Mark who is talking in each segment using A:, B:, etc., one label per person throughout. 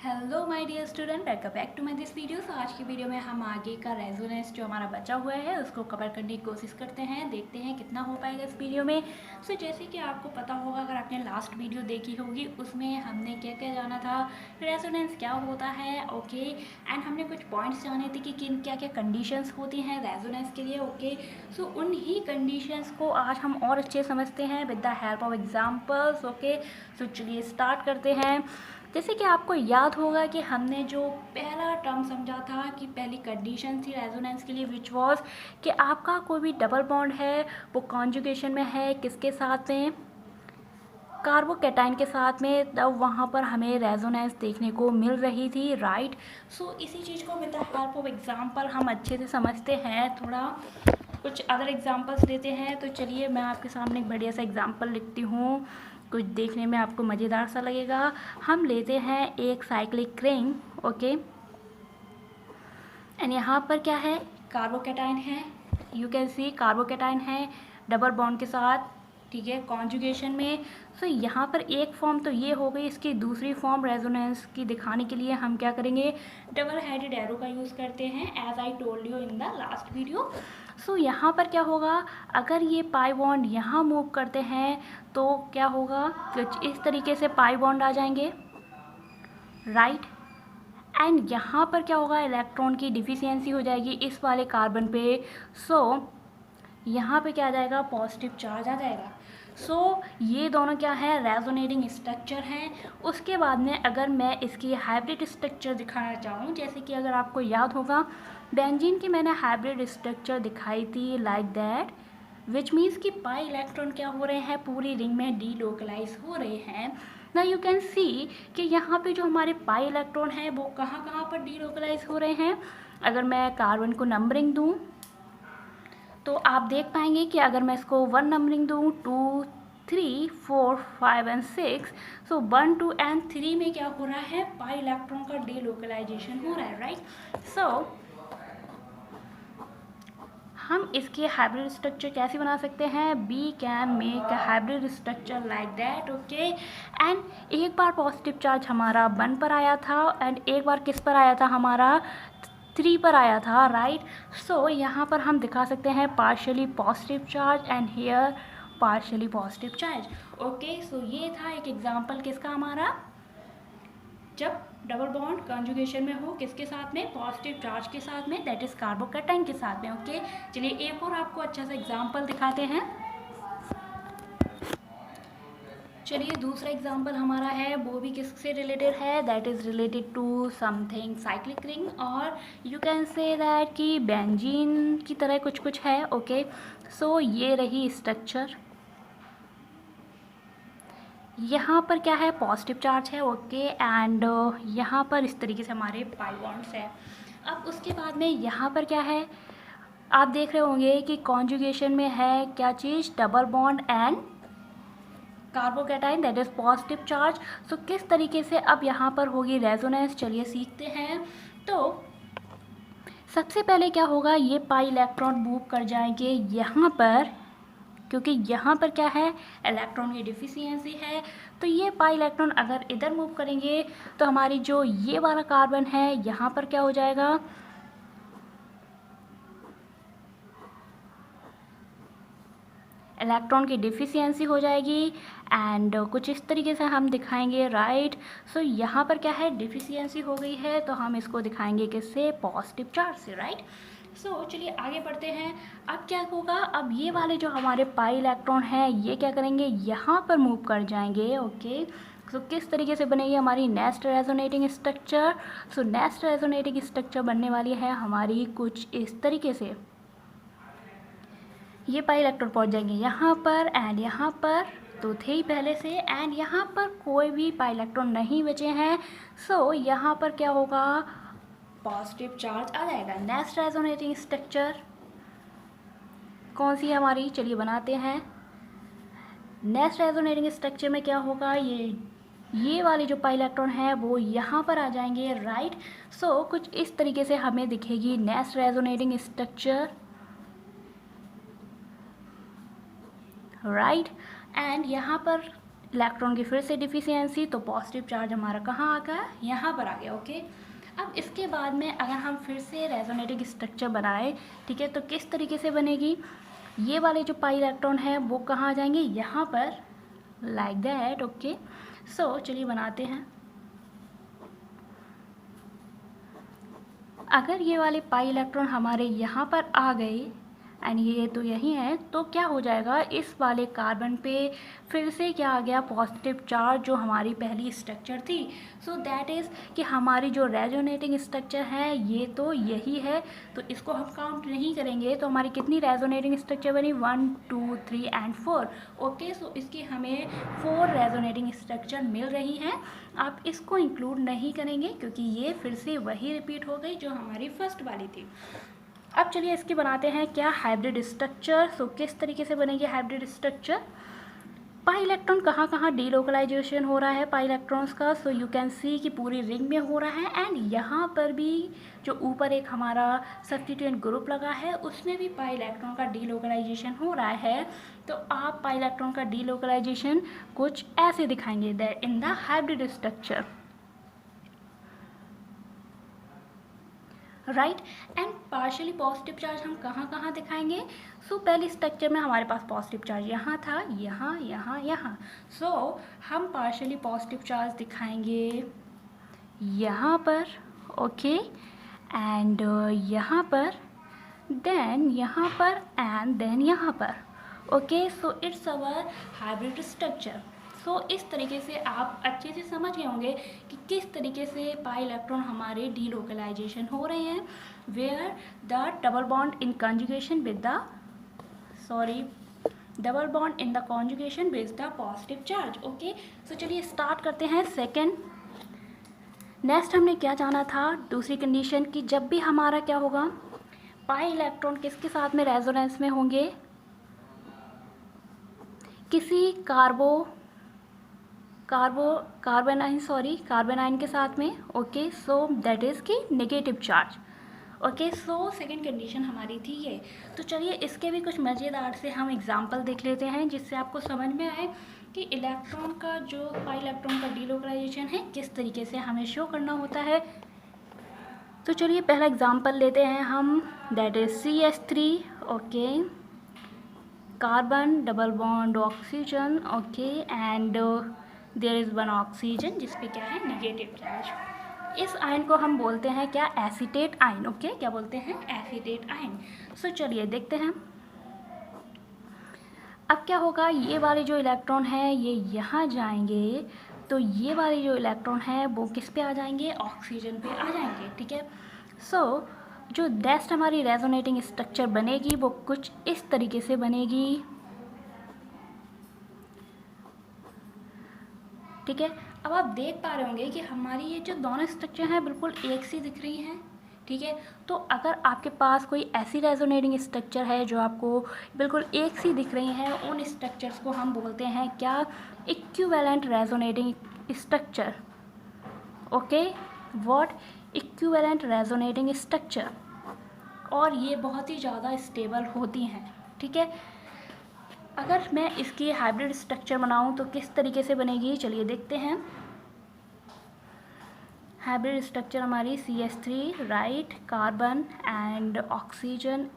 A: Hello my dear student, welcome back to my this video. तो आज की video में हम आगे का रेजोनेंस जो हमारा बचा हुआ है उसको कवर करने की कोशिश करते हैं। देखते हैं कितना हो पाएगा इस वीडियो में। सो जैसे कि आपको पता होगा, अगर आपने लास्ट वीडियो देखी होगी उसमें हमने क्या क्या जाना था, रेजोनेंस क्या होता है, ओके। एंड हमने कुछ पॉइंट्स जाने थे कि किन क्या क्या कंडीशंस होती हैं रेजोनेंस के लिए, ओके। सो उन ही कंडीशंस को आज हम और अच्छे समझते हैं with the help of examples, okay. So चलिए स्टार्ट करते हैं। जैसे कि आपको याद होगा कि हमने जो पहला टर्म समझा था कि पहली कंडीशन थी रेजोनेंस के लिए, विच वॉज कि आपका कोई भी डबल बॉन्ड है वो कॉन्जुगेशन में है किसके साथ में, कार्बोकैटाइन के साथ में, तब वहाँ पर हमें रेजोनेंस देखने को मिल रही थी, राइट। सो इसी चीज़ को with the help of example हम अच्छे से समझते हैं। थोड़ा कुछ अदर एग्जाम्पल्स देते हैं। तो चलिए मैं आपके सामने एक बढ़िया सा एग्जाम्पल लिखती हूँ, कुछ देखने में आपको मज़ेदार सा लगेगा। हम लेते हैं एक साइक्लिक रिंग, ओके। एंड यहाँ पर क्या है, कार्बोकैटाइन है, यू कैन सी कार्बोकैटाइन है डबल बॉन्ड के साथ, ठीक है, कॉन्जुगेशन में। सो यहाँ पर एक फॉर्म तो ये हो गई, इसकी दूसरी फॉर्म रेजोनेंस की दिखाने के लिए हम क्या करेंगे, डबल हेडेड एरो का यूज़ करते हैं, as I told you in the last video. So यहाँ पर क्या होगा, अगर ये पाई बॉन्ड यहाँ मूव करते हैं तो क्या होगा, कुछ इस तरीके से पाई बॉन्ड आ जाएंगे, राइट। एंड यहाँ पर क्या होगा, इलेक्ट्रॉन की डिफिशियंसी हो जाएगी इस वाले कार्बन पे। सो यहाँ पे क्या आ जाएगा, पॉजिटिव चार्ज आ जाएगा। सो ये दोनों क्या है, रेजोनेटिंग स्ट्रक्चर हैं। उसके बाद में अगर मैं इसकी हाइब्रिड स्ट्रक्चर दिखाना चाहूँ, जैसे कि अगर आपको याद होगा बेंजीन की मैंने हाइब्रिड स्ट्रक्चर दिखाई थी लाइक दैट, विच मीन्स कि पाई इलेक्ट्रॉन क्या हो रहे हैं, पूरी रिंग में डीलोकलाइज हो रहे हैं। ना यू कैन सी कि यहाँ पे जो हमारे पाई इलेक्ट्रॉन हैं वो कहाँ कहाँ पर डीलोकलाइज हो रहे हैं। अगर मैं कार्बन को नंबरिंग दूँ तो आप देख पाएंगे कि अगर मैं इसको 1 नंबरिंग दूँ, 2, 3, 4, 5 एंड 6, सो 1, 2 एंड 3 में क्या हो रहा है, पाई इलेक्ट्रॉन का डीलोकलाइजेशन हो रहा है, राइट। सो हम इसके हाइब्रिड स्ट्रक्चर कैसे बना सकते हैं, we can make a hybrid structure like that, okay. And एक बार पॉजिटिव चार्ज हमारा 1 पर आया था एंड एक बार किस पर आया था, हमारा 3 पर आया था, राइट। सो यहाँ पर हम दिखा सकते हैं partially positive charge and here partially positive charge, okay. So ये था एक एग्जाम्पल किसका, हमारा जब डबल बॉन्ड कंजुगेशन में हो किसके साथ में, पॉजिटिव चार्ज के साथ में, दैट इज कार्बोकैटाइन के साथ में, ओके। चलिए एक और आपको अच्छा सा एग्जांपल दिखाते हैं। चलिए दूसरा एग्जांपल हमारा है, वो भी किससे रिलेटेड है, that is related to something cyclic ring, और यू कैन से दैट कि बेंजीन की तरह कुछ कुछ है, ओके। सो ये रही स्ट्रक्चर, यहाँ पर क्या है, पॉजिटिव चार्ज है, ओके। एंड यहाँ पर इस तरीके से हमारे पाई बॉन्ड्स है। अब उसके बाद में यहाँ पर क्या है, आप देख रहे होंगे कि कॉन्जुगेशन में है क्या चीज़, double bond and carbocation, that is positive charge. So किस तरीके से अब यहाँ पर होगी रेजोनेंस, चलिए सीखते हैं। तो सबसे पहले क्या होगा, ये पाई इलेक्ट्रॉन मूव कर जाएंगे यहाँ पर, क्योंकि यहाँ पर क्या है, इलेक्ट्रॉन की डिफिशियंसी है। तो ये पाई इलेक्ट्रॉन अगर इधर मूव करेंगे तो हमारी जो ये वाला कार्बन है यहाँ पर क्या हो जाएगा, इलेक्ट्रॉन की डिफिशियंसी हो जाएगी। एंड कुछ इस तरीके से हम दिखाएंगे, राइट। सो यहाँ पर क्या है, डिफिशियंसी हो गई है, तो हम इसको दिखाएंगे किससे, पॉजिटिव चार्ज से, राइट। सो चलिए आगे बढ़ते हैं। अब क्या होगा, अब ये वाले जो हमारे पाई इलेक्ट्रॉन हैं ये क्या करेंगे, यहाँ पर मूव कर जाएंगे, ओके। सो किस तरीके से बनेगी हमारी next resonating structure, so next resonating structure बनने वाली है हमारी कुछ इस तरीके से, ये पाई इलेक्ट्रॉन पहुंच जाएंगे यहाँ पर एंड यहाँ पर, तो थे ही पहले से, एंड यहाँ पर कोई भी पाई इलेक्ट्रॉन नहीं बचे हैं। सो यहाँ पर क्या होगा, पॉजिटिव चार्ज आ जाएगा। नेक्स्ट रेजोनेटिंग स्ट्रक्चर कौन सी है हमारी, चलिए बनाते हैं। नेक्स्ट रेजोनेटिंग स्ट्रक्चर में क्या होगा, ये वाले जो पाई इलेक्ट्रॉन है वो यहाँ पर आ जाएंगे, राइट। सो कुछ इस तरीके से हमें दिखेगी next resonating structure, right. And यहाँ पर इलेक्ट्रॉन की फिर से डिफिशियंसी, तो पॉजिटिव चार्ज हमारा कहाँ आ गया, यहाँ पर आ गया। ओके, अब इसके बाद में अगर हम फिर से रेजोनेटिंग स्ट्रक्चर बनाए, ठीक है, तो किस तरीके से बनेगी, ये वाले जो पाई इलेक्ट्रॉन है वो कहाँ आ जाएंगे, यहाँ पर, लाइक दैट। ओके, सो चलिए बनाते हैं। अगर ये वाले पाई इलेक्ट्रॉन हमारे यहाँ पर आ गए एंड ये तो यही है, तो क्या हो जाएगा, इस वाले कार्बन पे फिर से क्या आ गया, पॉजिटिव चार्ज, जो हमारी पहली स्ट्रक्चर थी। सो दैट इज़ कि हमारी जो रेजोनेटिंग स्ट्रक्चर है ये तो यही है, तो इसको हम काउंट नहीं करेंगे। तो हमारी कितनी रेजोनेटिंग स्ट्रक्चर बनी, 1 2 3 एंड 4। ओके, सो इसकी हमें 4 रेजोनेटिंग स्ट्रक्चर मिल रही हैं। आप इसको इंक्लूड नहीं करेंगे क्योंकि ये फिर से वही रिपीट हो गई जो हमारी फर्स्ट वाली थी। अब चलिए इसकी बनाते हैं क्या, हाइब्रिड स्ट्रक्चर। सो किस तरीके से बनेगी हाइब्रिड स्ट्रक्चर, पाई इलेक्ट्रॉन कहाँ कहाँ डीलोकलाइजेशन हो रहा है पाई इलेक्ट्रॉन्स का, सो यू कैन सी कि पूरी रिंग में हो रहा है एंड यहाँ पर भी जो ऊपर एक हमारा सब्स्टिट्यूएंट ग्रुप लगा है उसमें भी पाई इलेक्ट्रॉन का डीलोकलाइजेशन हो रहा है। तो आप पाई इलेक्ट्रॉन का डीलोकलाइजेशन कुछ ऐसे दिखाएंगे, that in the hybrid structure, right. And partially positive charge हम कहाँ कहाँ दिखाएंगे, सो पहली स्ट्रक्चर में हमारे पास पॉजिटिव चार्ज यहाँ था, यहाँ यहाँ यहाँ, सो हम पार्शियली पॉजिटिव चार्ज दिखाएंगे यहाँ पर। ओके, एंड यहाँ पर, देन यहाँ पर एंड देन यहाँ पर। Okay, so it's our hybrid structure. So इस तरीके से आप अच्छे से समझ गए होंगे कि किस तरीके से पाई इलेक्ट्रॉन हमारे डीलोकलाइजेशन हो रहे हैं, where the double bond in conjugation with the double bond in the conjugation with the positive charge. Okay, so चलिए स्टार्ट करते हैं सेकेंड। नेक्स्ट हमने क्या जाना था, दूसरी कंडीशन की जब भी हमारा क्या होगा, पाई इलेक्ट्रॉन किसके साथ में रेजोनेंस में होंगे, किसी कार्बेनाइन के साथ में। ओके, सो दैट इज़ की negative charge. Okay, so second condition हमारी थी ये। तो चलिए इसके भी कुछ मज़ेदार से हम एग्जांपल देख लेते हैं जिससे आपको समझ में आए कि इलेक्ट्रॉन का जो पाई इलेक्ट्रॉन का डीलोकलाइजेशन है किस तरीके से हमें शो करना होता है। तो चलिए पहला एग्जांपल लेते हैं हम, that is CH3। Okay, carbon double bond oxygen. Okay, and there is one oxygen जिस पे क्या है, नेगेटिव चार्ज। इस आयन को हम बोलते हैं क्या, एसीटेट आयन। ओके, क्या बोलते हैं, एसीटेट आयन। सो चलिए देखते हैं अब क्या होगा, ये वाले जो इलेक्ट्रॉन है ये यहाँ जाएंगे, तो ये वाले जो इलेक्ट्रॉन है वो किस पे आ जाएंगे, ऑक्सीजन पे आ जाएंगे। ठीक है, सो जो नेक्स्ट हमारी रेजोनेटिंग स्ट्रक्चर बनेगी वो कुछ इस तरीके से बनेगी। ठीक है, अब आप देख पा रहे होंगे कि हमारी ये जो दोनों स्ट्रक्चर हैं बिल्कुल एक सी दिख रही हैं। ठीक है, तो अगर आपके पास कोई ऐसी रेजोनेटिंग स्ट्रक्चर है जो आपको बिल्कुल एक सी दिख रही हैं, उन स्ट्रक्चर्स को हम बोलते हैं क्या, equivalent resonating structure. Okay, what, equivalent resonating structure, और ये बहुत ही ज़्यादा स्टेबल होती हैं। ठीक है, अगर मैं इसकी हाइब्रिड स्ट्रक्चर बनाऊं तो किस तरीके से बनेगी, चलिए देखते हैं। हाइब्रिड स्ट्रक्चर हमारी CH3, right, carbon and oxygen.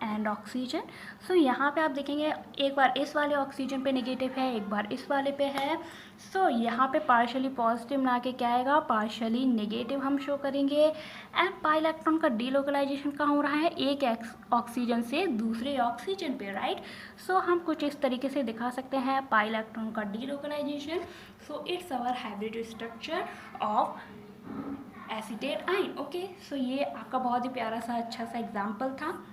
A: So यहाँ पे आप देखेंगे एक बार इस वाले ऑक्सीजन पे नेगेटिव है, एक बार इस वाले पे है। सो यहाँ पे पार्शियली पॉजिटिव ना के क्या आएगा, पार्शियली नेगेटिव हम शो करेंगे। एंड पाई इलेक्ट्रॉन का डीलोकलाइजेशन कहाँ हो रहा है, एक ऑक्सीजन से दूसरे ऑक्सीजन पे, राइट। सो हम कुछ इस तरीके से दिखा सकते हैं पाई इलेक्ट्रॉन का डीलोकलाइजेशन। So it's our hybrid structure of acetate ion. Okay, so ये आपका बहुत ही प्यारा सा अच्छा सा एग्जाम्पल था।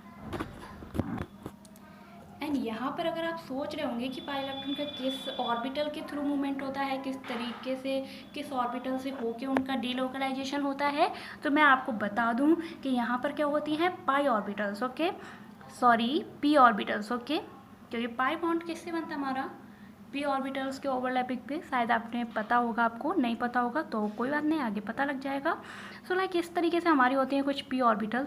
A: एंड यहाँ पर अगर आप सोच रहे होंगे कि पाई इलेक्ट्रॉन का किस ऑर्बिटल के थ्रू मूवमेंट होता है, किस तरीके से किस ऑर्बिटल से होके उनका डीलोकलाइजेशन होता है, तो मैं आपको बता दूं कि यहाँ पर क्या होती हैं, pi orbitals. Okay, sorry, P orbitals. Okay, क्योंकि पाई बॉन्ड किससे बनता है हमारा, पी ऑर्बिटल्स के ओवरलैपिंग पे। शायद आपने पता होगा, आपको नहीं पता होगा तो कोई बात नहीं, आगे पता लग जाएगा। सो लाइक इस तरीके से हमारी होती हैं कुछ पी ऑर्बिटल।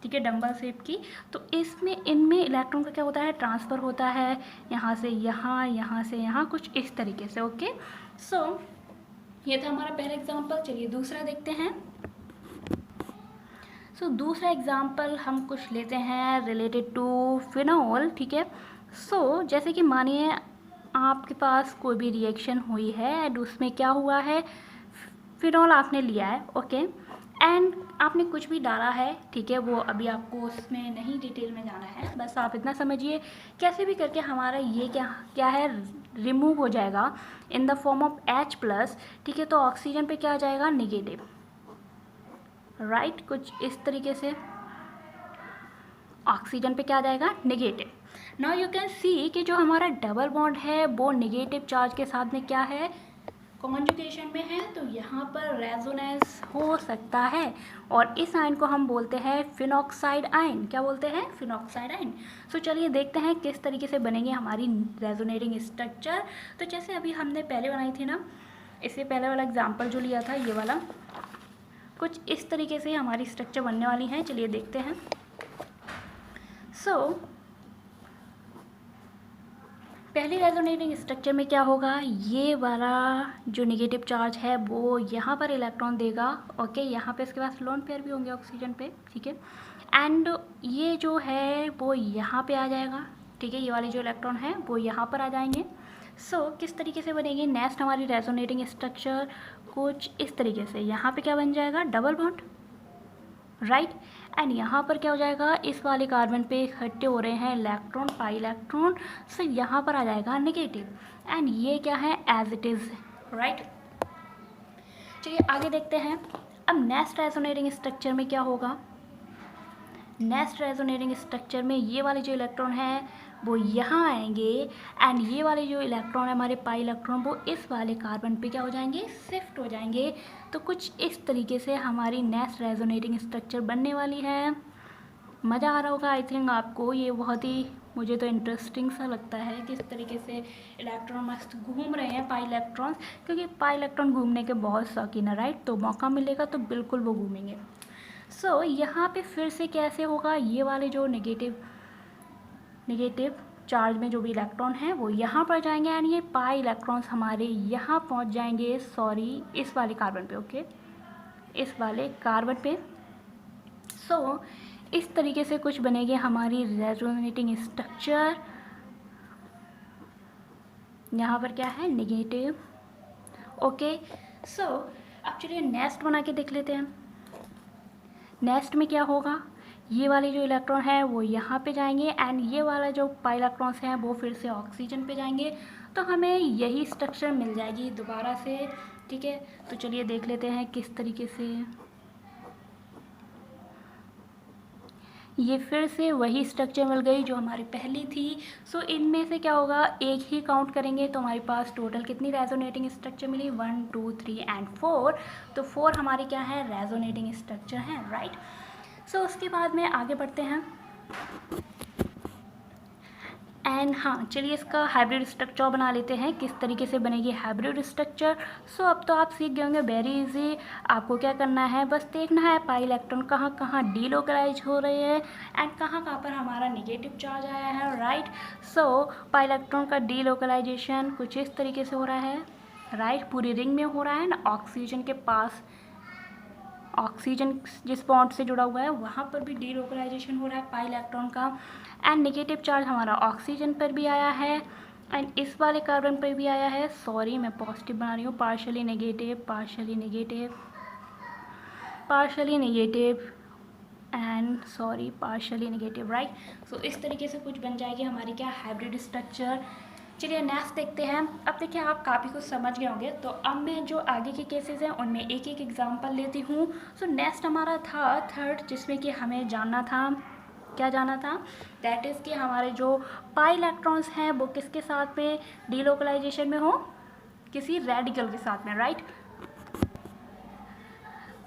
A: ठीक है, डंबल शेप की। तो इसमें इनमें इलेक्ट्रॉन का क्या होता है, ट्रांसफ़र होता है यहाँ से यहाँ, यहाँ से यहाँ, कुछ इस तरीके से। ओके, सो ये था हमारा पहला एग्जांपल। चलिए दूसरा देखते हैं। सो दूसरा एग्जांपल हम कुछ लेते हैं रिलेटेड टू फिनॉल। ठीक है, सो जैसे कि मानिए आपके पास कोई भी रिएक्शन हुई है एंड उसमें क्या हुआ है, फिनॉल आपने लिया है। ओके, एंड आपने कुछ भी डाला है। ठीक है, वो अभी आपको उसमें नहीं डिटेल में जाना है, बस आप इतना समझिए कैसे भी करके हमारा ये क्या क्या है, रिमूव हो जाएगा in the form of H+। ठीक है, तो ऑक्सीजन पे क्या आ जाएगा, निगेटिव, राइट, कुछ इस तरीके से ऑक्सीजन पे क्या आ जाएगा, negative. Now you can see कि जो हमारा डबल बॉन्ड है वो निगेटिव चार्ज के साथ में क्या है, कॉन्जुगेशन में है, तो यहाँ पर रेजोनेंस हो सकता है और इस आयन को हम बोलते हैं फिनॉक्साइड आयन। क्या बोलते हैं, फिनॉक्साइड आयन। सो चलिए देखते हैं किस तरीके से बनेंगे हमारी रेजोनेटिंग स्ट्रक्चर। तो जैसे अभी हमने पहले बनाई थी ना, इससे पहले वाला एग्जाम्पल जो लिया था ये वाला, कुछ इस तरीके से हमारी स्ट्रक्चर बनने वाली है। चलिए देखते हैं। सो पहली रेजोनेटिंग स्ट्रक्चर में क्या होगा, ये वाला जो नेगेटिव चार्ज है वो यहाँ पर इलेक्ट्रॉन देगा। ओके, यहाँ पे इसके पास लोन पेयर भी होंगे ऑक्सीजन पे। ठीक है, एंड ये जो है वो यहाँ पे आ जाएगा। ठीक है, ये वाले जो इलेक्ट्रॉन है वो यहाँ पर आ जाएंगे। सो किस तरीके से बनेगी नेक्स्ट हमारी रेजोनेटिंग स्ट्रक्चर, कुछ इस तरीके से। यहाँ पे क्या बन जाएगा, डबल बॉन्ड, राइट, एंड यहाँ पर क्या हो जाएगा, इस वाले कार्बन पे इकट्ठे हो रहे हैं इलेक्ट्रॉन, पाई इलेक्ट्रॉन, सो यहाँ पर आ जाएगा नेगेटिव, एंड ये क्या है, एज इट इज़, राइट। चलिए आगे देखते हैं। अब नेक्स्ट रेजोनेटिंग स्ट्रक्चर में क्या होगा, नेक्स्ट रेजोनेटिंग स्ट्रक्चर में ये वाले जो इलेक्ट्रॉन है वो यहाँ आएंगे एंड ये वाले जो इलेक्ट्रॉन है हमारे पाई इलेक्ट्रॉन वो इस वाले कार्बन पे क्या हो जाएंगे, शिफ्ट हो जाएंगे। तो कुछ इस तरीके से हमारी नेक्स्ट रेजोनेटिंग स्ट्रक्चर बनने वाली है। मज़ा आ रहा होगा आई थिंक आपको, ये बहुत ही मुझे तो इंटरेस्टिंग सा लगता है किस तरीके से इलेक्ट्रॉन मस्त घूम रहे हैं, पाई इलेक्ट्रॉन्स, क्योंकि पाई इलेक्ट्रॉन घूमने के बहुत शौकीन है, राइट। तो मौका मिलेगा तो बिल्कुल वो घूमेंगे। सो यहाँ पे फिर से कैसे होगा, ये वाले जो नेगेटिव चार्ज में जो भी इलेक्ट्रॉन है वो यहाँ पर जाएंगे एंड ये पाई इलेक्ट्रॉन्स हमारे यहाँ पहुँच जाएंगे, सॉरी इस वाले कार्बन पे। ओके, इस वाले कार्बन पे। सो इस तरीके से कुछ बनेगी हमारी रेजोनेटिंग स्ट्रक्चर। यहाँ पर क्या है, नेगेटिव। ओके, सो अब चलिए नेक्स्ट बना के देख लेते हैं। नेक्स्ट में क्या होगा, ये वाले जो इलेक्ट्रॉन है वो यहाँ पे जाएंगे एंड ये वाला जो पाई इलेक्ट्रॉन्स हैं वो फिर से ऑक्सीजन पे जाएंगे, तो हमें यही स्ट्रक्चर मिल जाएगी दोबारा से। ठीक है, तो चलिए देख लेते हैं किस तरीके से। ये फिर से वही स्ट्रक्चर मिल गई जो हमारी पहली थी। सो इनमें से क्या होगा, एक ही काउंट करेंगे तो हमारे पास टोटल कितनी रेजोनेटिंग स्ट्रक्चर मिली, 1 2 3 एंड 4। तो 4 हमारी क्या है, रेजोनेटिंग स्ट्रक्चर है, राइट। सो उसके बाद में आगे बढ़ते हैं एंड हाँ चलिए इसका हाइब्रिड स्ट्रक्चर बना लेते हैं, किस तरीके से बनेगी हाइब्रिड स्ट्रक्चर। सो अब तो आप सीख गए होंगे, वेरी इजी। आपको क्या करना है, बस देखना है पाई इलेक्ट्रॉन कहाँ कहाँ डीलोकलाइज हो रहे हैं एंड कहाँ कहाँ पर हमारा नेगेटिव चार्ज आया है, राइट। सो पाई इलेक्ट्रॉन का डीलोकलाइजेशन कुछ इस तरीके से हो रहा है, राइट, पूरी रिंग में हो रहा है ना, ऑक्सीजन के पास, ऑक्सीजन जिस बॉन्ड से जुड़ा हुआ है वहाँ पर भी डीलोकलाइजेशन हो रहा है पाई इलेक्ट्रॉन का, एंड नेगेटिव चार्ज हमारा ऑक्सीजन पर भी आया है एंड इस वाले कार्बन पर भी आया है। सॉरी मैं पॉजिटिव बना रही हूँ, partially negative, partially negative, partially negative and sorry partially negative, right. So इस तरीके से कुछ बन जाएगी हमारी क्या, हाइब्रिड स्ट्रक्चर। चलिए नेक्स्ट देखते हैं। अब देखिए आप काफ़ी कुछ समझ गए होंगे, तो अब मैं जो आगे के केसेस हैं उनमें एक एक एग्जांपल लेती हूँ। सो नेक्स्ट हमारा था थर्ड, जिसमें कि हमें जानना था, क्या जानना था, दैट इज़ कि हमारे जो पाई इलेक्ट्रॉन्स हैं वो किसके साथ में डीलोकलाइजेशन में हो, किसी रेडिकल के साथ में, राइट।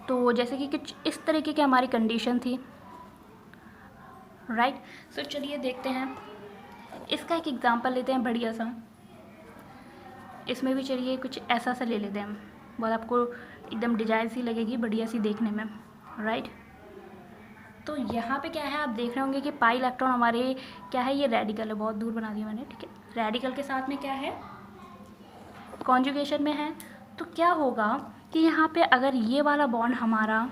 A: तो जैसे कि कुछ इस तरीके की हमारी कंडीशन थी, राइट। सो चलिए देखते हैं, इसका एक एग्जांपल लेते हैं बढ़िया सा। इसमें भी चलिए कुछ ऐसा सा ले लेते हैं, बहुत आपको एकदम डिजाइन सी लगेगी, बढ़िया सी देखने में, राइट। तो यहाँ पे क्या है, आप देख रहे होंगे कि पाई इलेक्ट्रॉन हमारे क्या है, ये रेडिकल है, बहुत दूर बना दिया मैंने, ठीक है। रेडिकल के साथ में क्या है, कॉन्जुगेशन में है। तो क्या होगा कि यहाँ पे अगर ये वाला बॉन्ड हमारा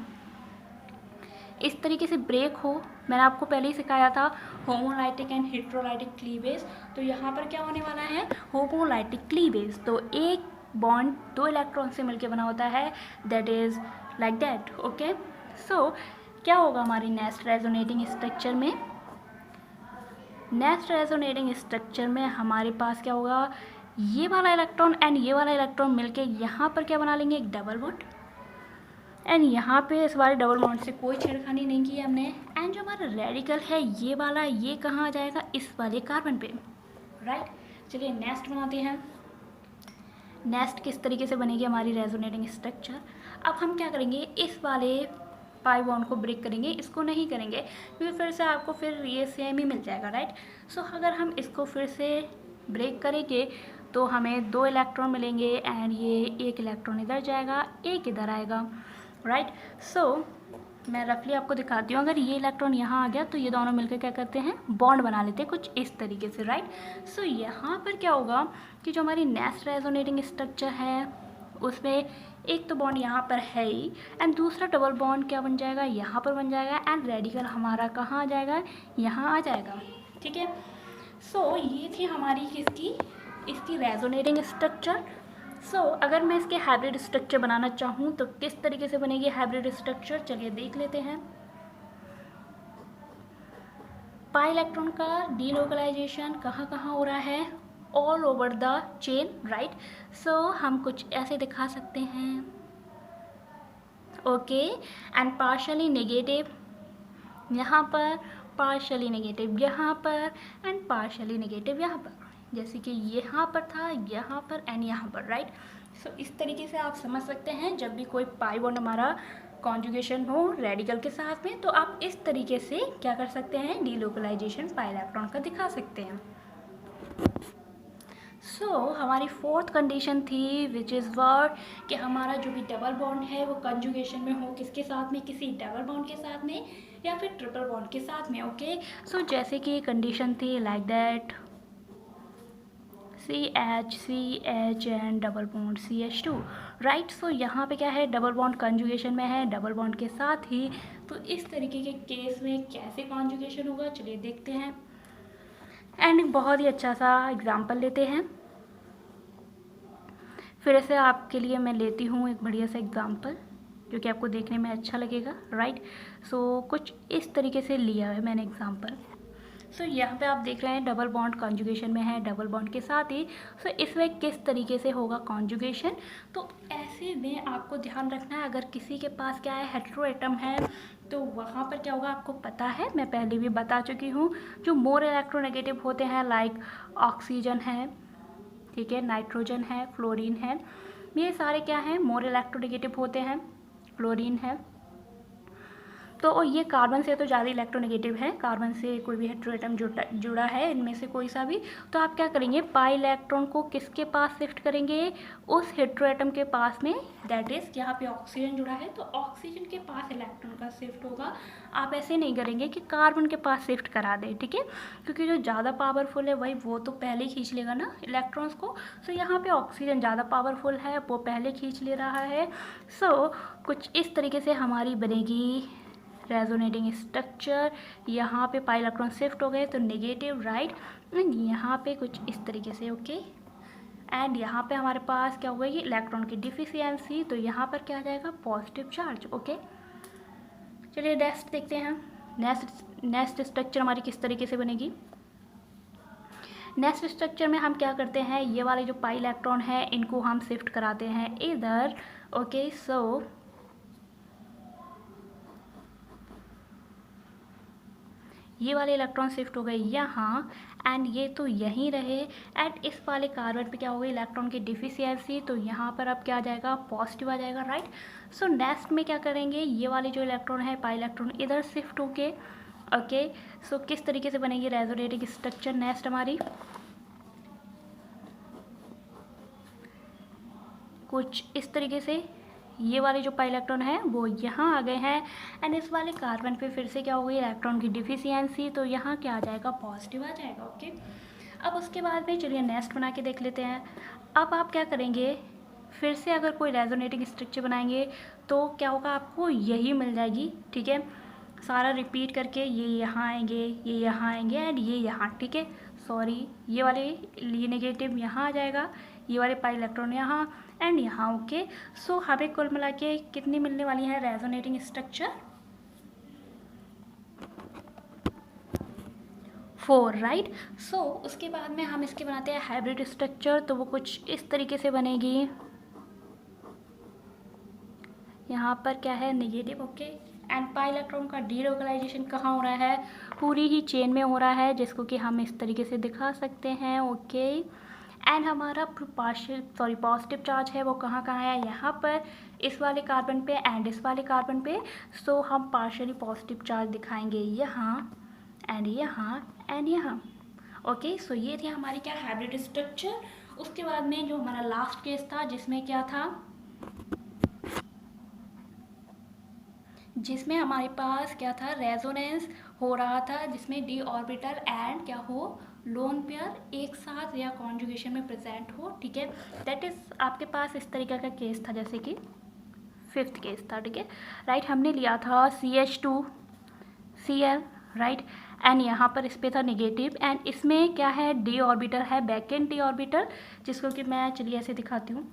A: इस तरीके से ब्रेक हो, मैंने आपको पहले ही सिखाया था होमोलाइटिक एंड हेट्रोलाइटिक क्लीवेज, तो यहाँ पर क्या होने वाला है, होमोलाइटिक क्लीवेज। तो एक बॉन्ड 2 इलेक्ट्रॉन से मिलकर बना होता है, that is like that, okay. So क्या होगा हमारी नेक्स्ट रेजोनेटिंग स्ट्रक्चर में, नेक्स्ट रेजोनेटिंग स्ट्रक्चर में हमारे पास क्या होगा, ये वाला इलेक्ट्रॉन एंड ये वाला इलेक्ट्रॉन मिलके यहाँ पर क्या बना लेंगे, एक डबल बॉन्ड। एंड यहाँ पे इस वाले डबल बॉन्ड से कोई छेड़खानी नहीं की हमने। एंड जो हमारा रेडिकल है ये वाला, ये कहाँ आ जाएगा, इस वाले कार्बन पे, राइट। चलिए नेक्स्ट बनाते हैं। नेक्स्ट किस तरीके से बनेगी हमारी रेजोनेटिंग स्ट्रक्चर। अब हम क्या करेंगे, इस वाले पाई बॉन्ड को ब्रेक करेंगे, इसको नहीं करेंगे क्योंकि फिर से आपको फिर ये सेम ही मिल जाएगा, राइट। सो अगर हम इसको फिर से ब्रेक करेंगे तो हमें 2 इलेक्ट्रॉन मिलेंगे एंड ये एक इलेक्ट्रॉन इधर जाएगा, एक इधर आएगा, राइट। सो मैं रफली आपको दिखाती हूँ, अगर ये इलेक्ट्रॉन यहाँ आ गया तो ये दोनों मिलकर क्या करते हैं, बॉन्ड बना लेते हैं कुछ इस तरीके से, राइट। सो यहाँ पर क्या होगा कि जो हमारी नेक्स्ट रेजोनेटिंग स्ट्रक्चर है उसमें एक तो बॉन्ड यहाँ पर है ही एंड दूसरा डबल बॉन्ड क्या बन जाएगा, यहाँ पर बन जाएगा एंड रेडिकल हमारा कहाँ आ जाएगा, यहाँ आ जाएगा, ठीक है। सो ये थी हमारी किसकी, इसकी रेजोनेटिंग स्ट्रक्चर। सो अगर मैं इसके हाइब्रिड स्ट्रक्चर बनाना चाहूँ तो किस तरीके से बनेगी हाइब्रिड स्ट्रक्चर, चलिए देख लेते हैं। पाई इलेक्ट्रॉन का डीलोकलाइजेशन कहाँ कहाँ हो रहा है, all over the chain, right. So हम कुछ ऐसे दिखा सकते हैं, ओके। एंड पार्शली नेगेटिव यहाँ पर, पार्शली नेगेटिव यहाँ पर एंड पार्शली नेगेटिव यहाँ पर, जैसे कि यहाँ पर था, यहाँ पर एंड यहाँ पर, राइट। सो इस तरीके से आप समझ सकते हैं जब भी कोई पाई बॉन्ड हमारा कॉन्जुगेशन हो रेडिकल के साथ में, तो आप इस तरीके से क्या कर सकते हैं, डीलोकलाइजेशन पाई इलेक्ट्रॉन का दिखा सकते हैं। सो हमारी फोर्थ कंडीशन थी विच इज़ वर्ड कि हमारा जो भी डबल बॉन्ड है वो कंजुगेशन में हो, किसके साथ में, किसी डबल बॉन्ड के साथ में या फिर ट्रिपल बॉन्ड के साथ में, ओके। सो जैसे कि कंडीशन थी like that CH and double bond CH2, right. So यहाँ पे क्या है, डबल बॉन्ड कंजुगेशन में है डबल बॉन्ड के साथ ही, तो इस तरीके के केस में कैसे कॉन्जुगेशन होगा चलिए देखते हैं। एंड बहुत ही अच्छा सा एग्जाम्पल लेते हैं, फिर से आपके लिए मैं लेती हूँ एक बढ़िया सा एग्जाम्पल जो कि आपको देखने में अच्छा लगेगा, राइट। सो कुछ इस तरीके से लिया है मैंने एग्जाम्पल। सो यहाँ पे आप देख रहे हैं डबल बॉन्ड कॉन्जुगेशन में है डबल बॉन्ड के साथ ही। सो इसमें किस तरीके से होगा कॉन्जुगेशन, तो ऐसे में आपको ध्यान रखना है, अगर किसी के पास क्या है, हेटेरो एटम है, तो वहाँ पर क्या होगा आपको पता है, मैं पहले भी बता चुकी हूँ, जो मोर इलेक्ट्रोनेगेटिव होते हैं लाइक ऑक्सीजन है, ठीक है, नाइट्रोजन है, फ्लोरीन है, ये सारे क्या हैं, मोर इलेक्ट्रोनेगेटिव होते हैं, फ्लोरीन है। तो ये कार्बन से तो ज़्यादा इलेक्ट्रोनेगेटिव है, कार्बन से कोई भी हेटेरो एटम जुड़ा है इनमें से कोई सा भी, तो आप क्या करेंगे, पाई इलेक्ट्रॉन को किसके पास शिफ्ट करेंगे, उस हेटेरो एटम के पास में, दैट इज़ यहाँ पे ऑक्सीजन जुड़ा है तो ऑक्सीजन के पास इलेक्ट्रॉन का शिफ्ट होगा। आप ऐसे नहीं करेंगे कि कार्बन के पास शिफ्ट करा दें, ठीक है, क्योंकि जो ज़्यादा पावरफुल है वही वो तो पहले खींच लेगा ना इलेक्ट्रॉन्स को। सो यहाँ पे ऑक्सीजन ज़्यादा पावरफुल है, वो पहले खींच ले रहा है। सो कुछ इस तरीके से हमारी बनेगी रेजोनेटिंग स्ट्रक्चर। यहाँ पे पाई इलेक्ट्रॉन शिफ्ट हो गए तो नेगेटिव, राइट, एंड यहाँ पे कुछ इस तरीके से, ओके। एंड यहाँ पे हमारे पास क्या होगा, ये इलेक्ट्रॉन की डिफिशियंसी, तो यहाँ पर क्या आ जाएगा, पॉजिटिव चार्ज, ओके। चलिए नेक्स्ट देखते हैं, नेक्स्ट स्ट्रक्चर हमारी किस तरीके से बनेगी। नेक्स्ट स्ट्रक्चर में हम क्या करते हैं, ये वाले जो पाई इलेक्ट्रॉन है इनको हम शिफ्ट कराते हैं इधर, ओके। सो ये वाले इलेक्ट्रॉन शिफ्ट हो गए यहाँ एंड ये तो यहीं रहे, एंड इस वाले कार्बन पे क्या हो गई, इलेक्ट्रॉन की डिफिशियंसी, तो यहाँ पर अब क्या आ जाएगा, पॉजिटिव आ जाएगा, राइट। सो नेक्स्ट में क्या करेंगे, ये वाले जो इलेक्ट्रॉन है पाई इलेक्ट्रॉन इधर शिफ्ट होके, ओके। सो किस तरीके से बनेगी रेजोनेटिंग स्ट्रक्चर नेक्स्ट हमारी, कुछ इस तरीके से, ये वाले जो पाई इलेक्ट्रॉन है वो यहाँ आ गए हैं एंड इस वाले कार्बन पे फिर से क्या हो गई इलेक्ट्रॉन की डिफिशियंसी, तो यहाँ क्या आ जाएगा पॉजिटिव आ जाएगा। ओके, अब उसके बाद में चलिए नेक्स्ट बना के देख लेते हैं। अब आप क्या करेंगे, फिर से अगर कोई रेजोनेटिंग स्ट्रक्चर बनाएंगे तो क्या होगा, आपको यही मिल जाएगी। ठीक है, सारा रिपीट करके ये यहाँ आएंगे, ये यहाँ आएंगे एंड ये यहाँ। ठीक है, सॉरी ये वाले ये नेगेटिव यहाँ आ जाएगा, ये वाले पाई इलेक्ट्रॉन यहाँ एंड यहाँ। ओके, सो हमें कुल मिला के कितनी मिलने वाली है रेजोनेटिंग स्ट्रक्चर, 4 राइट। सो उसके बाद में हम इसके बनाते हैं हाइब्रिड स्ट्रक्चर, तो वो कुछ इस तरीके से बनेगी। यहाँ पर क्या है negative. Okay, and pi electron का डीलोकलाइजेशन कहाँ हो रहा है, पूरी ही चेन में हो रहा है, जिसको कि हम इस तरीके से दिखा सकते हैं। ओके, एंड हमारा पॉजिटिव चार्ज है वो कहाँ कहाँ है, यहाँ पर इस वाले कार्बन पे एंड इस वाले कार्बन पे। सो हम पार्शियली पॉजिटिव चार्ज दिखाएंगे यहाँ एंड यहाँ एंड यहाँ। ओके, सो ये थी हमारी क्या हाइब्रिड स्ट्रक्चर। उसके बाद में जो हमारा लास्ट केस था जिसमें क्या था, जिसमें हमारे पास क्या था रेजोनेंस हो रहा था, जिसमें डी ऑर्बिटल एंड क्या हो लोन पेयर एक साथ या कॉन्जुगेशन में प्रेजेंट हो। ठीक है, दैट इज आपके पास इस तरीके का केस था, जैसे कि 5th केस था। ठीक है, राइट, हमने लिया था CH2Cl राइट, एंड यहाँ पर इस पे था नेगेटिव एंड इसमें क्या है डी ऑर्बिटल है, बैकेंड डी ऑर्बिटल, जिसको कि मैं चलिए ऐसे दिखाती हूँ।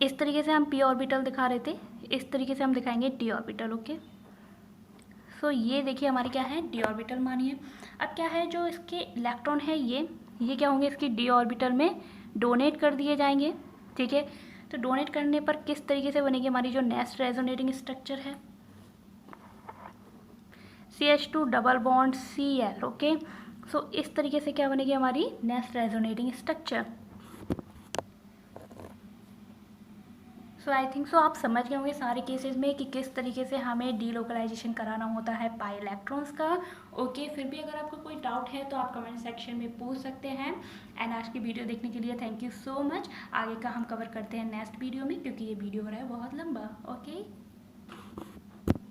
A: इस तरीके से हम p ऑर्बिटल दिखा रहे थे, इस तरीके से हम दिखाएंगे d ऑर्बिटल। ओके, सो ये देखिए हमारी क्या है d ऑर्बिटल मानिए। अब क्या है जो इसके इलेक्ट्रॉन है ये क्या होंगे इसकी d ऑर्बिटल में डोनेट कर दिए जाएंगे। ठीक है, तो डोनेट करने पर किस तरीके से बनेगी हमारी जो नेक्स्ट रेजोनेटिंग स्ट्रक्चर है, CH2 double bond Cl। Okay, so इस तरीके से क्या बनेगी हमारी next resonating structure. So I think so आप समझ गए होंगे सारे केसेस में कि किस तरीके से हमें डीलोकलाइजेशन कराना होता है पाई इलेक्ट्रॉन्स का। ओके, फिर भी अगर आपको कोई डाउट है तो आप कमेंट सेक्शन में पूछ सकते हैं। एंड आज की वीडियो देखने के लिए थैंक यू सो मच। आगे का हम कवर करते हैं नेक्स्ट वीडियो में, क्योंकि ये वीडियो हो रहा है बहुत लंबा। ओके।